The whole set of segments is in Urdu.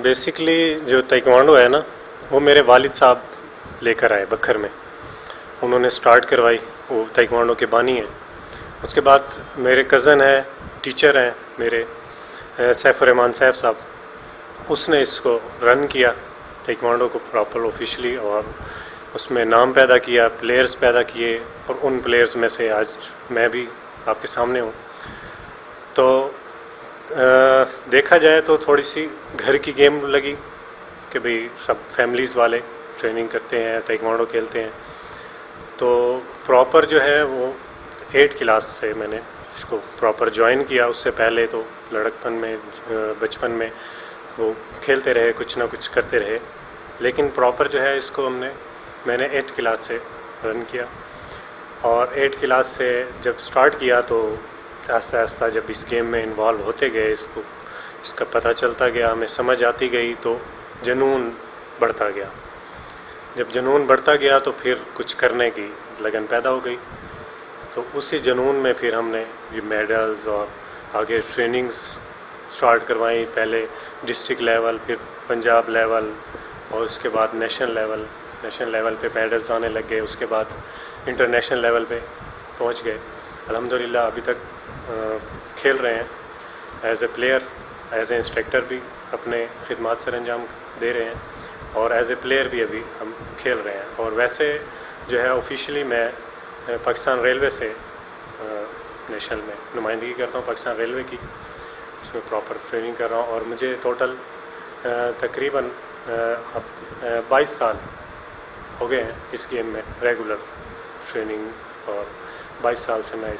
بیسکلی جو تائیکوانڈو ہے نا وہ میرے والد صاحب لے کر آئے بکھر میں، انہوں نے سٹارٹ کروائی، وہ تائیکوانڈو کے بانی ہیں۔ اس کے بعد میرے کزن ہے، ٹیچر ہیں میرے، سیف الرحمان سیف صاحب، اس نے اس کو رن کیا تائیکوانڈو کو پراپر آفیشلی، اور اس میں نام پیدا کیا، پلیئرز پیدا کیے، اور ان پلیئرز میں سے آج میں بھی آپ کے سامنے ہوں۔ تو دیکھا جائے تو تھوڑی سی گھر کی گیم لگی کہ بھئی سب فیملیز والے ٹریننگ کرتے ہیں، تائیکوانڈو کھیلتے ہیں، تو پراپر جو ہے وہ 8 کلاس سے میں نے اس کو پراپر جوائن کیا۔ اس سے پہلے تو لڑکپن میں بچپن میں وہ کھیلتے رہے، کچھ نہ کچھ کرتے رہے، لیکن پراپر جو ہے اس کو میں نے 8 کلاس سے رن کیا، اور 8 کلاس سے جب سٹارٹ کیا تو آہستہ آہستہ جب اس گیم میں انوالو ہوتے گئے، اس کا پتہ چلتا گیا، ہمیں سمجھ آتی گئی، تو جنون بڑھتا گیا۔ جب جنون بڑھتا گیا تو پھر کچھ کرنے کی لگن پیدا ہو گئی، تو اسی جنون میں پھر ہم نے یہ میڈلز اور آگے ٹریننگز سٹارٹ کروائیں، پہلے ڈسٹرکٹ لیول، پھر پنجاب لیول، اور اس کے بعد نیشنل لیول پہ میڈلز آنے لگ گئے، اس کے بعد انٹرنیشنل لیول پہ پہنچ گئے۔ الحمدللہ ابھی تک کھیل رہے ہیں، as a player, as a instructor بھی اپنے خدمات سر انجام دے رہے ہیں، اور ایز اے پلیئر بھی ابھی ہم کھیل رہے ہیں۔ اور ویسے جو ہے آفیشلی میں پاکستان ریلوے سے نیشنل میں نمائندگی کرتا ہوں، پاکستان ریلوے کی، اس میں پراپر ٹریننگ کر رہا ہوں، اور مجھے ٹوٹل تقریباً 22 سال ہو گئے ہیں اس گیم میں ریگولر ٹریننگ، اور 22 سال سے میں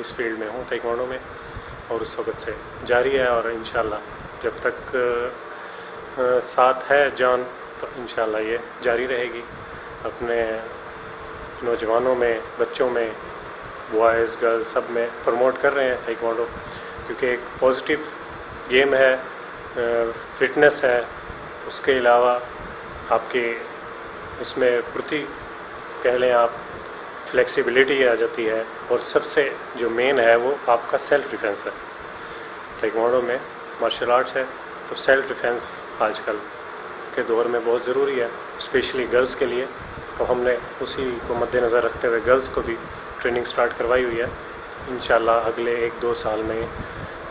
اس فیلڈ میں ہوں تائیکوانڈو میں، اور اس وقت سے جاری ہے، اور انشاءاللہ جب تک ساتھ ہے جان تو انشاءاللہ یہ جاری رہے گی۔ اپنے نوجوانوں میں، بچوں میں، بوائز گرلز سب میں پروموٹ کر رہے ہیں تائیکوانڈو، کیونکہ ایک پازیٹیو گیم ہے، فٹنس ہے، اس کے علاوہ آپ کے اس میں پھرتی کہہ لیں آپ، فلیکسیبلٹی آ جاتی ہے، اور سب سے جو مین ہے وہ آپ کا سیلف ڈیفینس ہے۔ تائیکوانڈو میں مارشل آرٹس ہے، تو سیلف ڈیفینس آج کل کے دور میں بہت ضروری ہے، اسپیشلی گرلز کے لیے، تو ہم نے اسی کو مد نظر رکھتے ہوئے گرلز کو بھی ٹریننگ سٹارٹ کروائی ہوئی ہے۔ انشاءاللہ اگلے 1-2 سال میں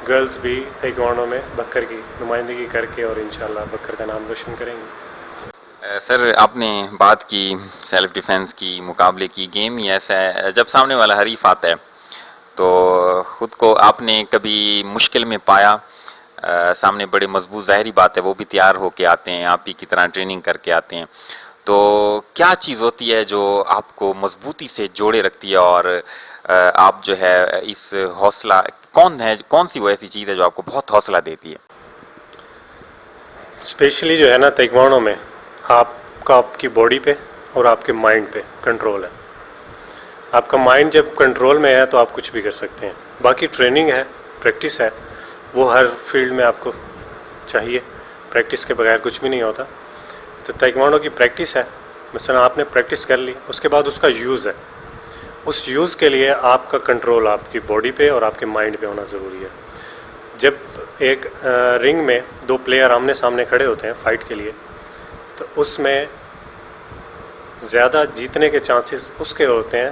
گرلز بھی تائیکوانڈو میں بکر کی نمائندگی کر کے اور انشاءاللہ بکر کا نام روشن کریں گے۔ سر آپ نے بات کی سیلف ڈیفینس کی، مقابلے کی، گیم ہی ایسا ہے جب سامنے والا حریف آتا ہے تو خود کو آپ نے کبھی مشکل میں پایا؟ سامنے بڑے مضبوط، ظاہری بات ہے وہ بھی تیار ہو کے آتے ہیں، آپ ہی کی طرح ٹریننگ کر کے آتے ہیں، تو کیا چیز ہوتی ہے جو آپ کو مضبوطی سے جوڑے رکھتی ہے، اور آپ جو ہے اس حوصلہ کون سی وہ ایسی چیز ہے جو آپ کو بہت حوصلہ دیتی ہے؟ اسپیشلی جو ہے نا تائیکوانڈو میں آپ کی باڈی پہ اور آپ کے مائنڈ پہ کنٹرول ہے۔ آپ کا مائنڈ جب کنٹرول میں ہے تو آپ کچھ بھی کر سکتے ہیں، باقی ٹریننگ ہے، پریکٹس ہے، وہ ہر فیلڈ میں آپ کو چاہیے، پریکٹس کے بغیر کچھ بھی نہیں ہوتا۔ تو تائیکوانڈو کی پریکٹس ہے، مثلا آپ نے پریکٹس کر لی، اس کے بعد اس کا یوز ہے، اس یوز کے لیے آپ کا کنٹرول آپ کی باڈی پہ اور آپ کے مائنڈ پہ ہونا ضروری ہے۔ جب ایک رنگ میں 2 پلیئر آمنے سامنے کھڑے ہوتے ہیں فائٹ کے لیے، تو اس میں زیادہ جیتنے کے چانسز اس کے ہوتے ہیں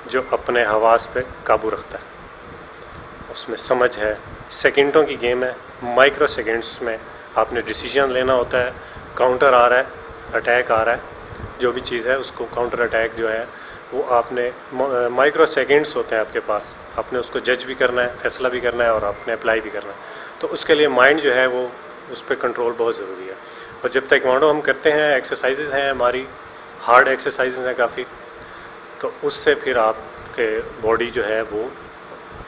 جو اپنے حواس پہ قابو رکھتا ہے، اس میں سمجھ ہے، سیکنڈوں کی گیم ہے، مائکرو سیکنڈس میں آپ نے ڈیسیجن لینا ہوتا ہے، کاؤنٹر آ رہا ہے، اٹیک آ رہا ہے، جو بھی چیز ہے اس کو کاؤنٹر اٹیک جو ہے وہ آپ نے مائکرو سیکنڈس ہوتے ہیں آپ کے پاس، آپ نے اس کو جج بھی کرنا ہے، فیصلہ بھی کرنا ہے، اور آپ نے اپلائی بھی کرنا ہے، تو اس کے لیے مائنڈ جو ہے وہ اس پہ کنٹرول بہت ضروری ہے۔ اور جب تائیکوانڈو ہم کرتے ہیں، ایکسرسائزز ہیں ہماری، ہارڈ ایکسرسائزز ہیں کافی، تو اس سے پھر آپ کے باڈی جو ہے وہ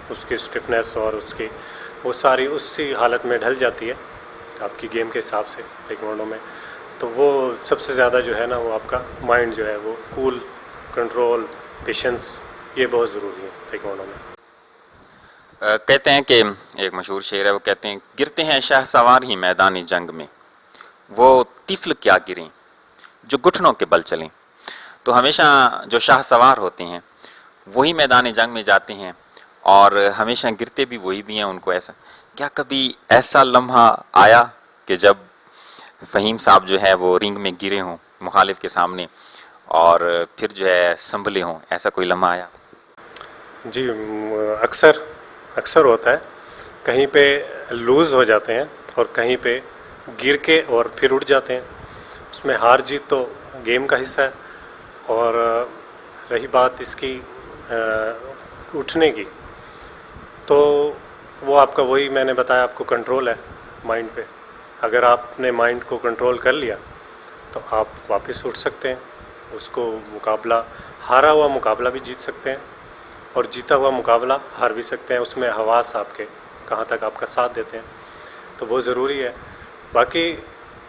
اس کی اسٹفنس اور اس کی وہ ساری اسی حالت میں ڈھل جاتی ہے آپ کی گیم کے حساب سے تائیکوانڈو میں، تو وہ سب سے زیادہ جو ہے نا وہ آپ کا مائنڈ جو ہے وہ کول، کنٹرول، پیشنس، یہ بہت ضروری ہے تائیکوانڈو میں۔ کہتے ہیں کہ ایک مشہور شعر ہے، وہ کہتے ہیں گرتے ہیں شاہ سوار ہی میدان جنگ میں، وہ طفل کیا گریں جو گھٹنوں کے بل چلیں۔ تو ہمیشہ جو شاہ سوار ہوتے ہیں وہی میدان جنگ میں جاتے ہیں، اور ہمیشہ گرتے بھی وہی بھی ہیں، ان کو ایسا کیا کبھی ایسا لمحہ آیا کہ جب فہیم صاحب جو ہے وہ رنگ میں گرے ہوں مخالف کے سامنے اور پھر جو ہے سنبھلے ہوں، ایسا کوئی لمحہ آیا؟ جی اکثر ہوتا ہے، کہیں پہ لوز ہو جاتے ہیں اور کہیں پہ گر کے اور پھر اٹھ جاتے ہیں. اس میں ہار جیت تو گیم کا حصہ ہے. اور رہی بات اس کی اٹھنے کی، تو وہ آپ کا وہی میں نے بتایا آپ کو کنٹرول ہے مائنڈ پہ. اگر آپ نے مائنڈ کو کنٹرول کر لیا تو آپ واپس اٹھ سکتے ہیں. اس کو مقابلہ، ہارا ہوا مقابلہ بھی جیت سکتے ہیں اور جیتا ہوا مقابلہ ہار بھی سکتے ہیں. اس میں حواس آپ کے کہاں تک آپ کا ساتھ دیتے ہیں، تو وہ ضروری ہے. باقی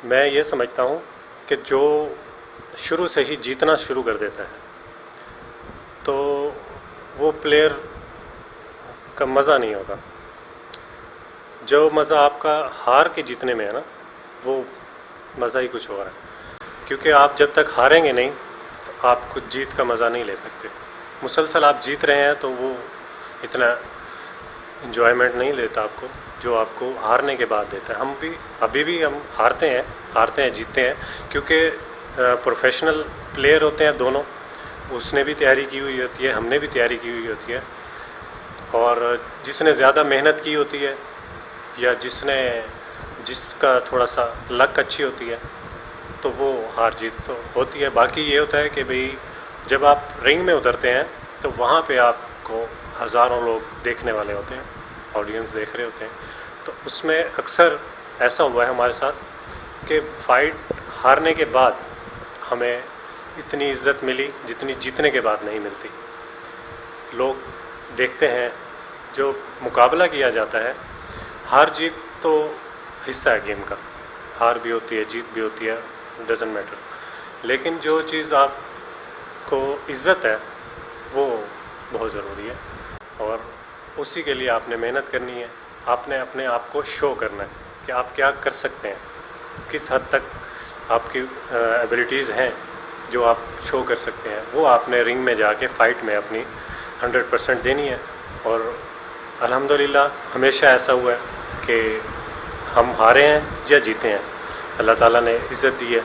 میں یہ سمجھتا ہوں کہ جو شروع سے ہی جیتنا شروع کر دیتا ہے تو وہ پلیئر کا مزہ نہیں ہوتا. جو مزہ آپ کا ہار کے جیتنے میں ہے نا، وہ مزہ ہی کچھ ہو رہا ہے. کیونکہ آپ جب تک ہاریں گے نہیں تو آپ کچھ جیت کا مزہ نہیں لے سکتے. مسلسل آپ جیت رہے ہیں تو وہ اتنا انجوائمنٹ نہیں لیتا آپ کو جو آپ کو ہارنے کے بعد دیتا ہے. ہم بھی ابھی بھی ہم ہارتے ہیں جیتتے ہیں، کیونکہ پروفیشنل پلیئر ہوتے ہیں دونوں. اس نے بھی تیاری کی ہوئی ہوتی ہے، ہم نے بھی تیاری کی ہوئی ہوتی ہے. اور جس نے زیادہ محنت کی ہوتی ہے یا جس کا تھوڑا سا لک اچھی ہوتی ہے تو وہ ہار جیت تو ہوتی ہے. باقی یہ ہوتا ہے کہ بھئی جب آپ رنگ میں اترتے ہیں تو وہاں پہ آپ کو ہزاروں لوگ دیکھنے والے ہوتے ہیں، آڈینس دیکھ رہے ہوتے ہیں. تو اس میں اکثر ایسا ہوا ہے ہمارے ساتھ کہ فائٹ ہارنے کے بعد ہمیں اتنی عزت ملی جتنی جیتنے کے بعد نہیں ملتی. لوگ دیکھتے ہیں، جو مقابلہ کیا جاتا ہے، ہار جیت تو حصہ ہے گیم کا. ہار بھی ہوتی ہے، جیت بھی ہوتی ہے، ڈزنٹ میٹر. لیکن جو چیز آپ کو عزت ہے وہ بہت ضروری ہے، اور اسی کے لیے آپ نے محنت کرنی ہے. آپ نے اپنے آپ کو شو کرنا ہے کہ آپ کیا کر سکتے ہیں، کس حد تک آپ کی ایبلٹیز ہیں جو آپ شو کر سکتے ہیں. وہ آپ نے رنگ میں جا کے فائٹ میں اپنی 100% دینی ہے. اور الحمدللہ ہمیشہ ایسا ہوا ہے کہ ہم ہارے ہیں یا جیتے ہیں، اللہ تعالیٰ نے عزت دی ہے.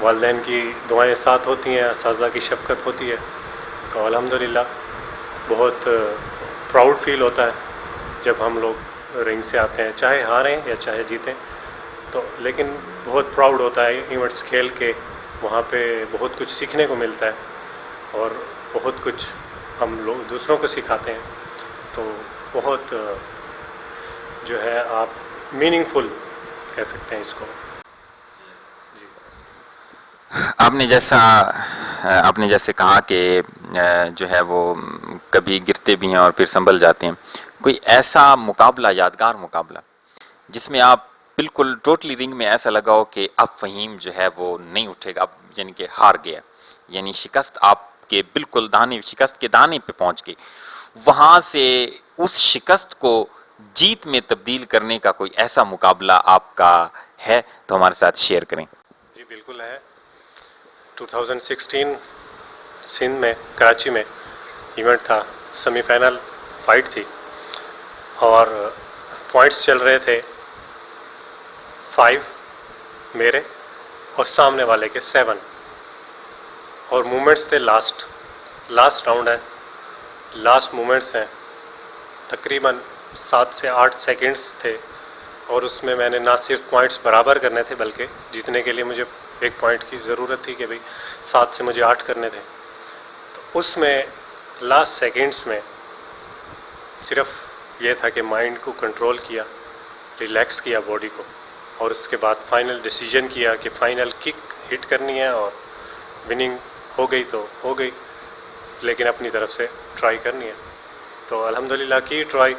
والدین کی دعائیں ساتھ ہوتی ہیں، اساتذہ کی شفقت ہوتی ہے. تو الحمدللہ بہت پراؤڈ فیل ہوتا ہے جب ہم لوگ رنگ سے آتے ہیں، چاہے ہاریں یا چاہے جیتیں. تو لیکن بہت پراؤڈ ہوتا ہے ایونٹس کھیل کے. وہاں پہ بہت کچھ سیکھنے کو ملتا ہے اور بہت کچھ ہم لوگ دوسروں کو سکھاتے ہیں. تو بہت جو ہے آپ میننگ فل کہہ سکتے ہیں اس کو. آپ نے جیسے کہا کہ جو ہے وہ کبھی گرتے بھی ہیں اور پھر سنبھل جاتے ہیں. کوئی ایسا مقابلہ، یادگار مقابلہ جس میں آپ بالکل ٹوٹلی رنگ میں ایسا لگا ہو کہ اب فہیم جو ہے وہ نہیں اٹھے گا، اب یعنی کہ ہار گیا، یعنی شکست آپ کے بالکل شکست کے دانے پہ پہنچ گئی، وہاں سے اس شکست کو جیت میں تبدیل کرنے کا کوئی ایسا مقابلہ آپ کا ہے تو ہمارے ساتھ شیئر کریں. جی بالکل ہے. 2016 سندھ میں کراچی میں ایونٹ تھا، سیمی فائنل فائٹ تھی اور پوائنٹس چل رہے تھے 5 میرے اور سامنے والے کے 7، اور مومنٹس تھے لاسٹ راؤنڈ ہے، لاسٹ مومنٹس ہیں، تقریباً 7 سے 8 سیکنڈز تھے. اور اس میں نے نہ صرف پوائنٹس برابر کرنے تھے بلکہ جیتنے کے لیے مجھے 1 پوائنٹ کی ضرورت تھی کہ بھئی 7 سے مجھے 8 کرنے تھے. تو اس میں لاسٹ سیکنڈز میں صرف یہ تھا کہ مائنڈ کو کنٹرول کیا، ریلیکس کیا باڈی کو، اور اس کے بعد فائنل ڈیسیجن کیا کہ فائنل کک ہٹ کرنی ہے اور وننگ ہو گئی تو ہو گئی، لیکن اپنی طرف سے ٹرائی کرنی ہے. تو الحمدللہ کی ٹرائی،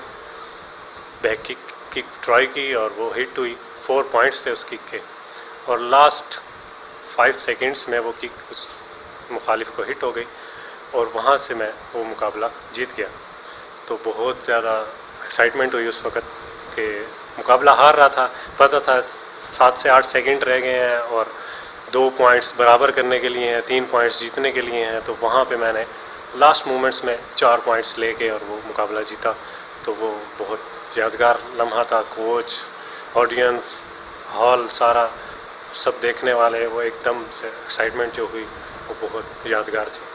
بیک کک ٹرائی کی اور وہ ہٹ ہوئی. 4 پوائنٹس تھے اس کک کے، اور لاسٹ 5 سیکنڈز میں وہ کک اس مخالف کو ہٹ ہو گئی اور وہاں سے میں وہ مقابلہ جیت گیا. تو بہت زیادہ ایکسائٹمنٹ ہوئی اس وقت کہ مقابلہ ہار رہا تھا، پتہ تھا 7 سے 8 سیکنڈ رہ گئے ہیں اور 2 پوائنٹس برابر کرنے کے لیے ہیں، 3 پوائنٹس جیتنے کے لیے ہیں. تو وہاں پہ میں نے لاسٹ مومنٹس میں 4 پوائنٹس لے کے اور وہ مقابلہ جیتا. تو وہ بہت یادگار لمحہ تھا. کوچ، آڈینس، ہال سارا سب دیکھنے والے وہ ایک دم سے ایکسائٹمنٹ جو ہوئی وہ بہت یادگار تھی.